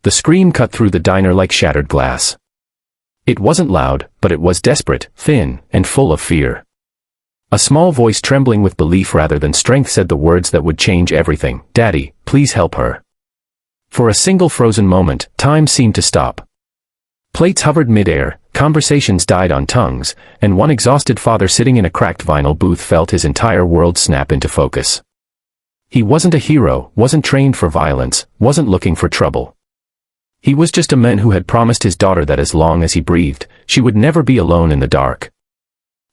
The scream cut through the diner like shattered glass. It wasn't loud, but it was desperate, thin, and full of fear. A small voice trembling with belief rather than strength said the words that would change everything. "Daddy, please help her." For a single frozen moment, time seemed to stop. Plates hovered midair, conversations died on tongues, and one exhausted father sitting in a cracked vinyl booth felt his entire world snap into focus. He wasn't a hero, wasn't trained for violence, wasn't looking for trouble. He was just a man who had promised his daughter that as long as he breathed, she would never be alone in the dark.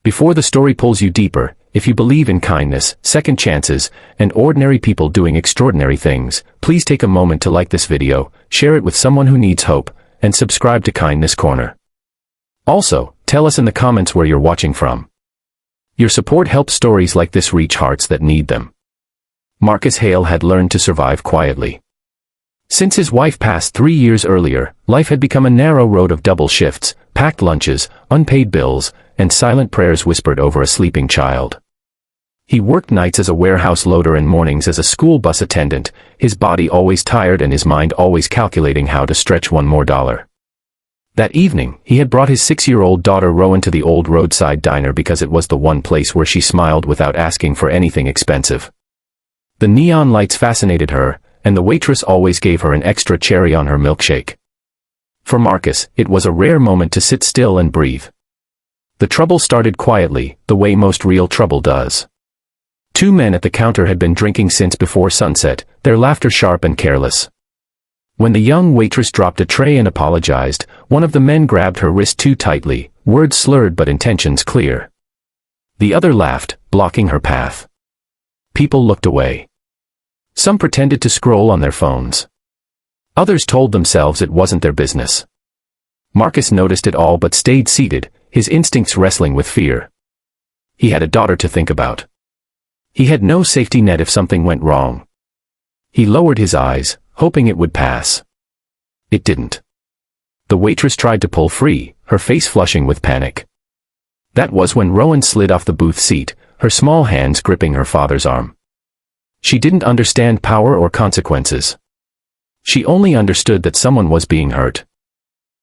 Before the story pulls you deeper, if you believe in kindness, second chances, and ordinary people doing extraordinary things, please take a moment to like this video, share it with someone who needs hope, and subscribe to Kindness Corner. Also, tell us in the comments where you're watching from. Your support helps stories like this reach hearts that need them. Marcus Hale had learned to survive quietly. Since his wife passed 3 years earlier, life had become a narrow road of double shifts, packed lunches, unpaid bills, and silent prayers whispered over a sleeping child. He worked nights as a warehouse loader and mornings as a school bus attendant, his body always tired and his mind always calculating how to stretch one more dollar. That evening, he had brought his 6-year-old daughter Rowan to the old roadside diner because it was the one place where she smiled without asking for anything expensive. The neon lights fascinated her, and the waitress always gave her an extra cherry on her milkshake. For Marcus, it was a rare moment to sit still and breathe. The trouble started quietly, the way most real trouble does. 2 men at the counter had been drinking since before sunset, their laughter sharp and careless. When the young waitress dropped a tray and apologized, one of the men grabbed her wrist too tightly, words slurred but intentions clear. The other laughed, blocking her path. People looked away. Some pretended to scroll on their phones. Others told themselves it wasn't their business. Marcus noticed it all but stayed seated, his instincts wrestling with fear. He had a daughter to think about. He had no safety net if something went wrong. He lowered his eyes, hoping it would pass. It didn't. The waitress tried to pull free, her face flushing with panic. That was when Rowan slid off the booth seat, her small hands gripping her father's arm. She didn't understand power or consequences. She only understood that someone was being hurt.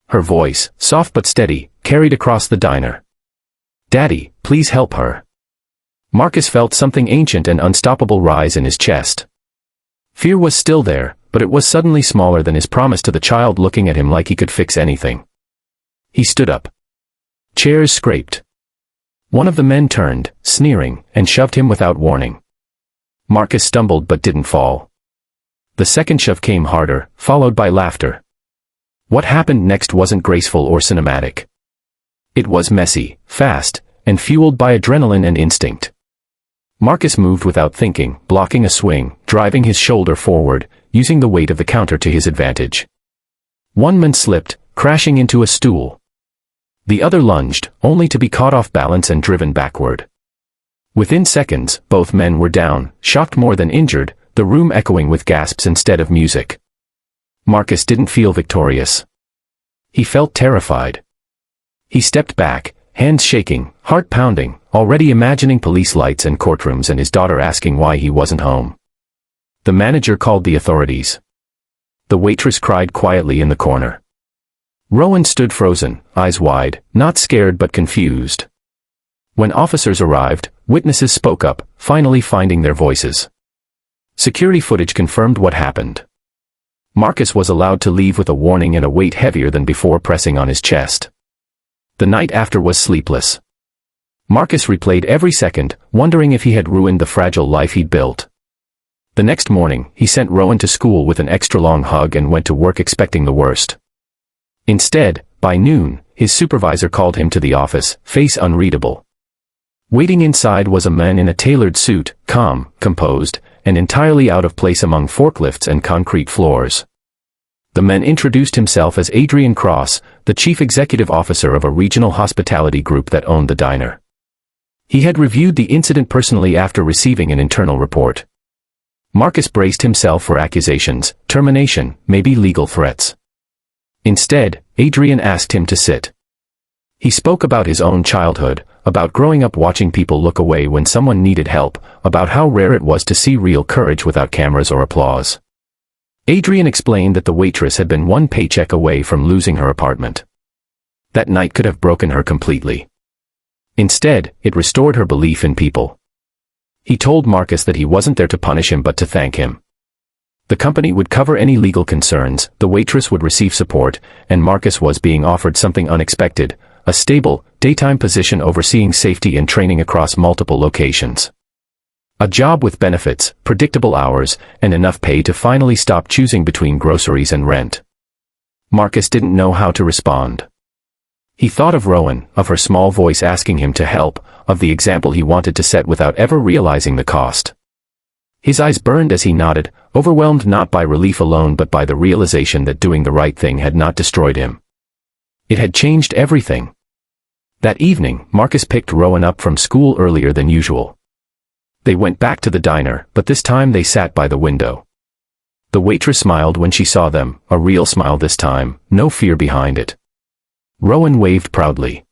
Her voice, soft but steady, carried across the diner. "Daddy, please help her." Marcus felt something ancient and unstoppable rise in his chest. Fear was still there, but it was suddenly smaller than his promise to the child looking at him like he could fix anything. He stood up. Chairs scraped. One of the men turned, sneering, and shoved him without warning. Marcus stumbled but didn't fall. The second shove came harder, followed by laughter. What happened next wasn't graceful or cinematic. It was messy, fast, and fueled by adrenaline and instinct. Marcus moved without thinking, blocking a swing, driving his shoulder forward, using the weight of the counter to his advantage. One man slipped, crashing into a stool. The other lunged, only to be caught off balance and driven backward. Within seconds, both men were down, shocked more than injured, the room echoing with gasps instead of music. Marcus didn't feel victorious. He felt terrified. He stepped back, hands shaking, heart pounding, already imagining police lights and courtrooms and his daughter asking why he wasn't home. The manager called the authorities. The waitress cried quietly in the corner. Rowan stood frozen, eyes wide, not scared but confused. When officers arrived, witnesses spoke up, finally finding their voices. Security footage confirmed what happened. Marcus was allowed to leave with a warning and a weight heavier than before pressing on his chest. The night after was sleepless. Marcus replayed every second, wondering if he had ruined the fragile life he'd built. The next morning, he sent Rowan to school with an extra-long hug and went to work expecting the worst. Instead, by noon, his supervisor called him to the office, face unreadable. Waiting inside was a man in a tailored suit, calm, composed, and entirely out of place among forklifts and concrete floors. The man introduced himself as Adrian Cross, the chief executive officer of a regional hospitality group that owned the diner. He had reviewed the incident personally after receiving an internal report. Marcus braced himself for accusations, termination, maybe legal threats. Instead, Adrian asked him to sit. He spoke about his own childhood, about growing up watching people look away when someone needed help, about how rare it was to see real courage without cameras or applause. Adrian explained that the waitress had been one paycheck away from losing her apartment. That night could have broken her completely. Instead, it restored her belief in people. He told Marcus that he wasn't there to punish him but to thank him. The company would cover any legal concerns, the waitress would receive support, and Marcus was being offered something unexpected, a stable, daytime position overseeing safety and training across multiple locations. A job with benefits, predictable hours, and enough pay to finally stop choosing between groceries and rent. Marcus didn't know how to respond. He thought of Rowan, of her small voice asking him to help, of the example he wanted to set without ever realizing the cost. His eyes burned as he nodded, overwhelmed not by relief alone but by the realization that doing the right thing had not destroyed him. It had changed everything. That evening, Marcus picked Rowan up from school earlier than usual. They went back to the diner, but this time they sat by the window. The waitress smiled when she saw them, a real smile this time, no fear behind it. Rowan waved proudly.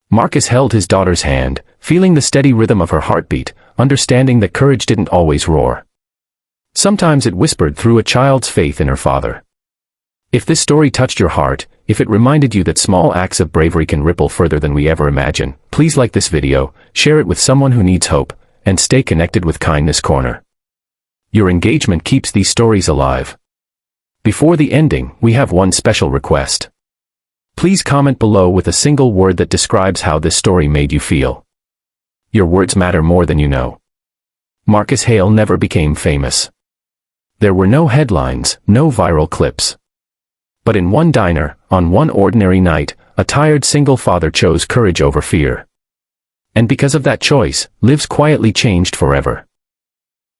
Marcus held his daughter's hand, feeling the steady rhythm of her heartbeat, understanding that courage didn't always roar. Sometimes it whispered through a child's faith in her father. If this story touched your heart, if it reminded you that small acts of bravery can ripple further than we ever imagine, please like this video, share it with someone who needs hope, and stay connected with Kindness Corner. Your engagement keeps these stories alive. Before the ending, we have one special request. Please comment below with a single word that describes how this story made you feel. Your words matter more than you know. Marcus Hale never became famous. There were no headlines, no viral clips. But in one diner, on one ordinary night, a tired single father chose courage over fear. And because of that choice, lives quietly changed forever.